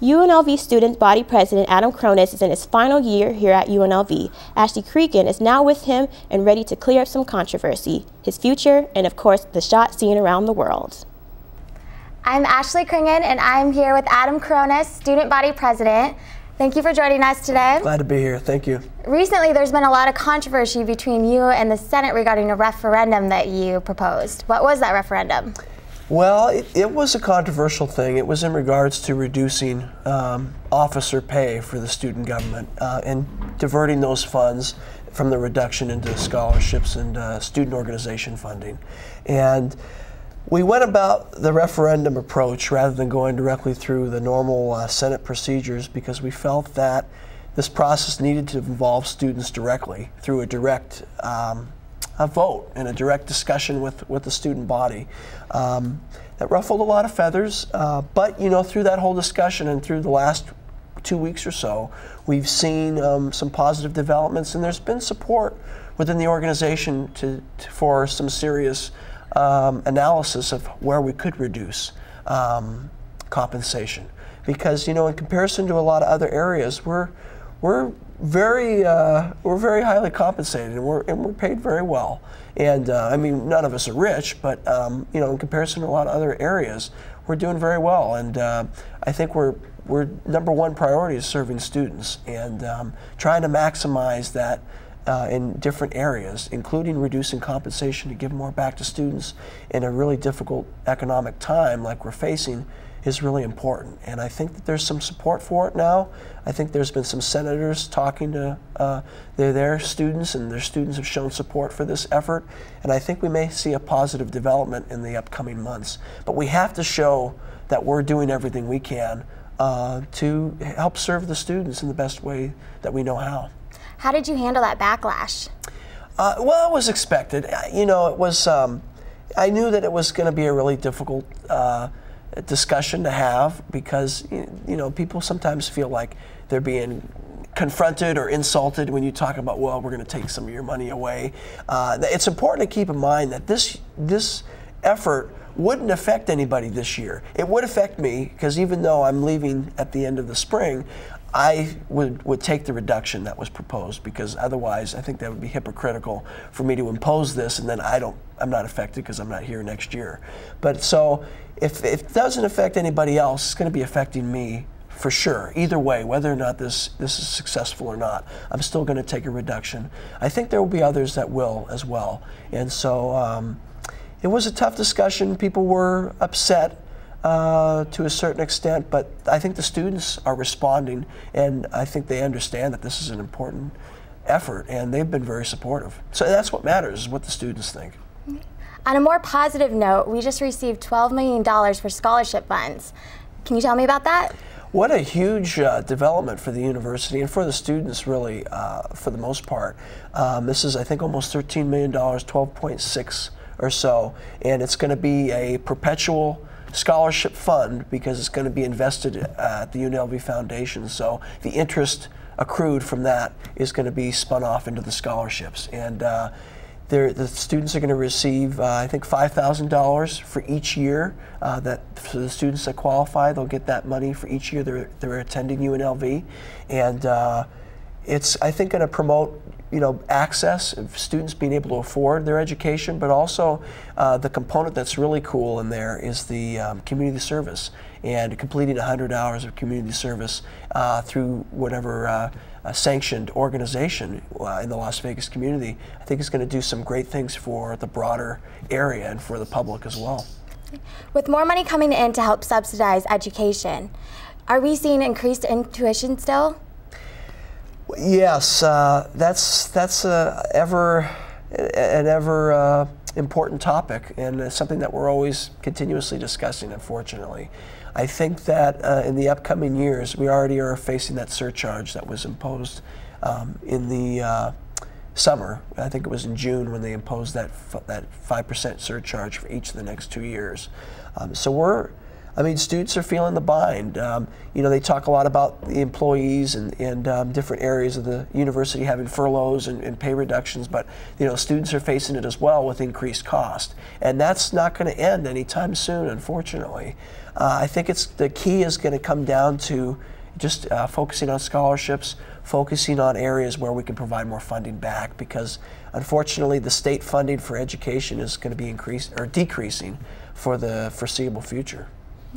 UNLV Student Body President Adam Cronus is in his final year here at UNLV. Ashley Cregan is now with him and ready to clear up some controversy, his future, and of course, the shot seen around the world. I'm Ashley Cregan, and I'm here with Adam Cronus, Student Body President. Thank you for joining us today. Glad to be here. Thank you. Recently, there's been a lot of controversy between you and the Senate regarding a referendum that you proposed. What was that referendum? Well, it was a controversial thing. It was in regards to reducing officer pay for the student government and diverting those funds from the reduction into scholarships and student organization funding. And we went about the referendum approach rather than going directly through the normal Senate procedures because we felt that this process needed to involve students directly through a direct a vote and a direct discussion with the student body. That ruffled a lot of feathers, but you know, through that whole discussion and through the last 2 weeks or so, we've seen some positive developments, and there's been support within the organization for some serious analysis of where we could reduce compensation. Because, you know, in comparison to a lot of other areas, we're very highly compensated, and we're paid very well. And I mean, none of us are rich, but you know, in comparison to a lot of other areas, we're doing very well. And I think we're number one priority is serving students and trying to maximize that in different areas, including reducing compensation to give more back to students in a really difficult economic time like we're facing is really important. And I think that there's some support for it now. I think there's been some senators talking to their students, and their students have shown support for this effort. And I think we may see a positive development in the upcoming months. But we have to show that we're doing everything we can to help serve the students in the best way that we know how. How did you handle that backlash? Well, it was expected. You know, it was. I knew that it was going to be a really difficult discussion to have because you know, people sometimes feel like they're being confronted or insulted when you talk about, well, we're going to take some of your money away. It's important to keep in mind that this effort wouldn't affect anybody this year. It would affect me because even though I'm leaving at the end of the spring, I would take the reduction that was proposed, because otherwise I think that would be hypocritical for me to impose this and then I'm not affected because I'm not here next year. But so if it doesn't affect anybody else, it's going to be affecting me for sure. Either way, whether or not this is successful or not, I'm still going to take a reduction. I think there will be others that will as well. And so it was a tough discussion. People were upset to a certain extent, but I think the students are responding, and I think they understand that this is an important effort, and they've been very supportive. So that's what matters, is what the students think. On a more positive note, we just received $12 million for scholarship funds. Can you tell me about that? What a huge development for the university and for the students, really, for the most part. This is, I think, almost $13 million, 12.6 or so, and it's going to be a perpetual scholarship fund because it's going to be invested at the UNLV Foundation. So the interest accrued from that is going to be spun off into the scholarships. And the students are going to receive, I think, $5,000 for each year. That for the students that qualify, they'll get that money for each year they're attending UNLV. And it's, I think, going to promote, you know, access of students being able to afford their education, but also the component that's really cool in there is the community service, and completing 100 hours of community service through whatever sanctioned organization in the Las Vegas community. I think is going to do some great things for the broader area and for the public as well. With more money coming in to help subsidize education, are we seeing increased tuition still? Yes, that's an ever important topic, and it's something that we're always continuously discussing, unfortunately. I think that in the upcoming years, we already are facing that surcharge that was imposed in the summer. I think it was in June when they imposed that 5% surcharge for each of the next 2 years. So I mean, students are feeling the bind. You know, they talk a lot about the employees and different areas of the university having furloughs and pay reductions, but you know, students are facing it as well with increased cost, and that's not going to end anytime soon, unfortunately. I think the key is going to come down to just focusing on scholarships, focusing on areas where we can provide more funding back, because unfortunately the state funding for education is going to be decreasing for the foreseeable future.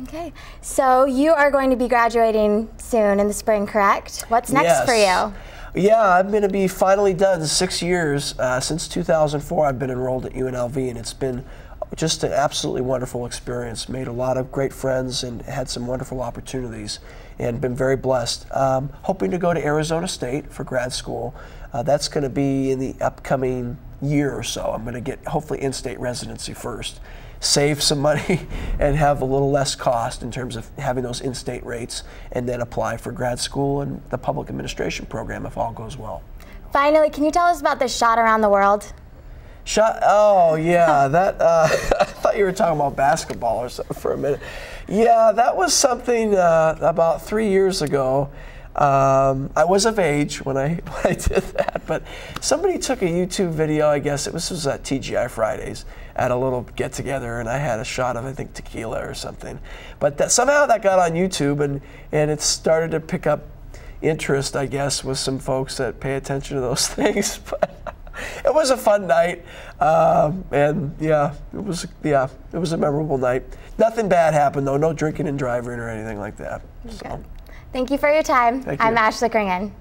Okay, so you are going to be graduating soon in the spring, correct? What's next for you? Yeah, I'm going to be finally done 6 years. Since 2004 I've been enrolled at UNLV, and it's been just an absolutely wonderful experience. Made a lot of great friends and had some wonderful opportunities, and been very blessed. Hoping to go to Arizona State for grad school. That's going to be in the upcoming year or so. I'm going to get hopefully in-state residency first, save some money and have a little less cost in terms of having those in-state rates, and then apply for grad school and the public administration program if all goes well. Finally, can you tell us about the shot around the world? Oh yeah, that I thought you were talking about basketball or something for a minute. Yeah, that was something about 3 years ago. I was of age when I did that, but somebody took a YouTube video, I guess this was at TGI Fridays, at a little get together, and I had a shot of, I think, tequila or something. But somehow that got on YouTube, and it started to pick up interest, I guess, with some folks that pay attention to those things. But it was a fun night, and yeah, it was a memorable night. Nothing bad happened though, no drinking and driving or anything like that. So. Thank you for your time. Thank you. I'm Ashley Kringen.